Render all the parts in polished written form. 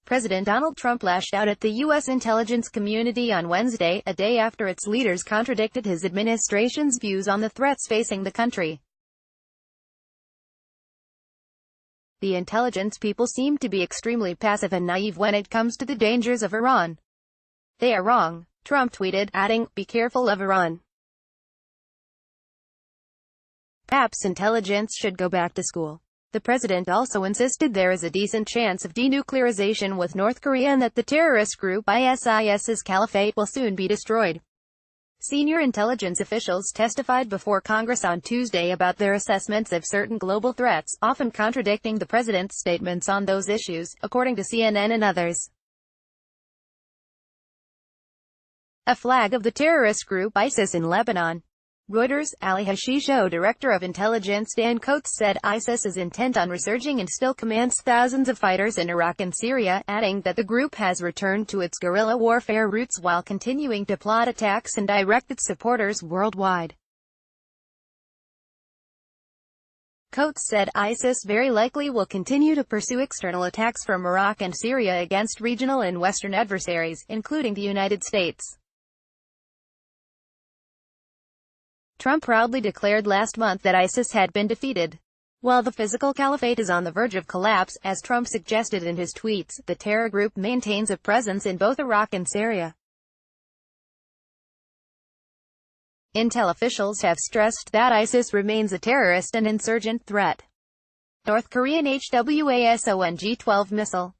President Donald Trump lashed out at the U.S. intelligence community on Wednesday, a day after its leaders contradicted his administration's views on the threats facing the country. The intelligence people seem to be extremely passive and naive when it comes to the dangers of Iran. They are wrong, Trump tweeted, adding, "Be careful of Iran. Perhaps intelligence should go back to school." The president also insisted there is a decent chance of denuclearization with North Korea and that the terrorist group ISIS's caliphate will soon be destroyed. Senior intelligence officials testified before Congress on Tuesday about their assessments of certain global threats, often contradicting the president's statements on those issues, according to CNN and others. A flag of the terrorist group ISIS in Lebanon. Reuters, Ali Hashisho, director of intelligence Dan Coates, said ISIS is intent on resurging and still commands thousands of fighters in Iraq and Syria, adding that the group has returned to its guerrilla warfare roots while continuing to plot attacks and direct its supporters worldwide. Coates said ISIS very likely will continue to pursue external attacks from Iraq and Syria against regional and Western adversaries, including the United States. Trump proudly declared last month that ISIS had been defeated. While the physical caliphate is on the verge of collapse, as Trump suggested in his tweets, the terror group maintains a presence in both Iraq and Syria. Intel officials have stressed that ISIS remains a terrorist and insurgent threat. North Korean HWASONG-12 missile.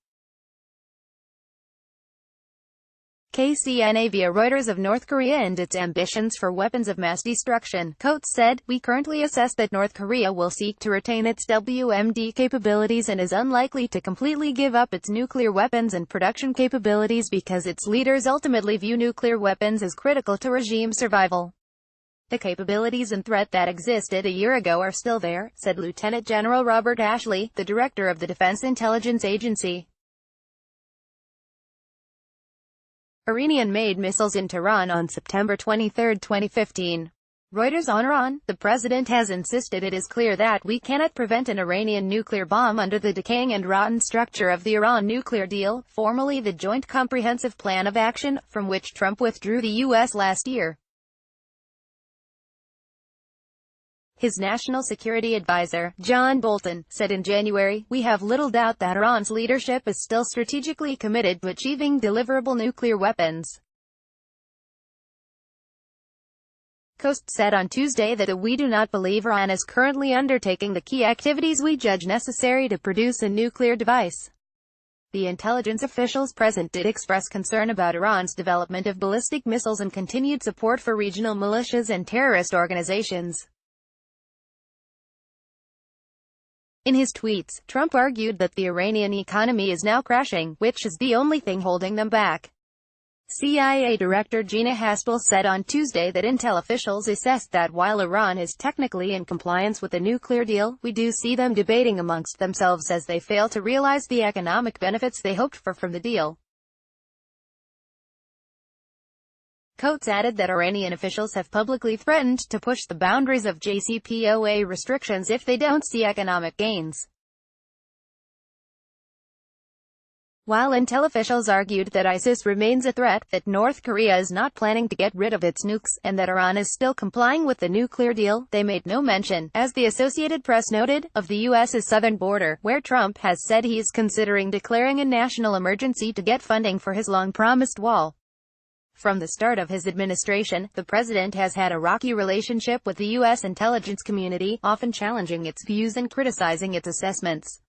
KCNA via Reuters of North Korea and its ambitions for weapons of mass destruction. Coates said, "We currently assess that North Korea will seek to retain its WMD capabilities and is unlikely to completely give up its nuclear weapons and production capabilities because its leaders ultimately view nuclear weapons as critical to regime survival. The capabilities and threat that existed a year ago are still there," said Lieutenant General Robert Ashley, the director of the Defense Intelligence Agency. Iranian-made missiles in Tehran on September 23, 2015. Reuters on Iran, the president has insisted it is clear that we cannot prevent an Iranian nuclear bomb under the decaying and rotten structure of the Iran nuclear deal, formerly the Joint Comprehensive Plan of Action, from which Trump withdrew the U.S. last year. His national security advisor, John Bolton, said in January, "We have little doubt that Iran's leadership is still strategically committed to achieving deliverable nuclear weapons." Coates said on Tuesday that we do not believe Iran is currently undertaking the key activities we judge necessary to produce a nuclear device. The intelligence officials present did express concern about Iran's development of ballistic missiles and continued support for regional militias and terrorist organizations. In his tweets, Trump argued that the Iranian economy is now crashing, which is the only thing holding them back. CIA Director Gina Haspel said on Tuesday that intel officials assessed that while Iran is technically in compliance with the nuclear deal, we do see them debating amongst themselves as they fail to realize the economic benefits they hoped for from the deal. Coates added that Iranian officials have publicly threatened to push the boundaries of JCPOA restrictions if they don't see economic gains. While intel officials argued that ISIS remains a threat, that North Korea is not planning to get rid of its nukes, and that Iran is still complying with the nuclear deal, they made no mention, as the Associated Press noted, of the U.S.'s southern border, where Trump has said he is considering declaring a national emergency to get funding for his long-promised wall. From the start of his administration, the president has had a rocky relationship with the U.S. intelligence community, often challenging its views and criticizing its assessments.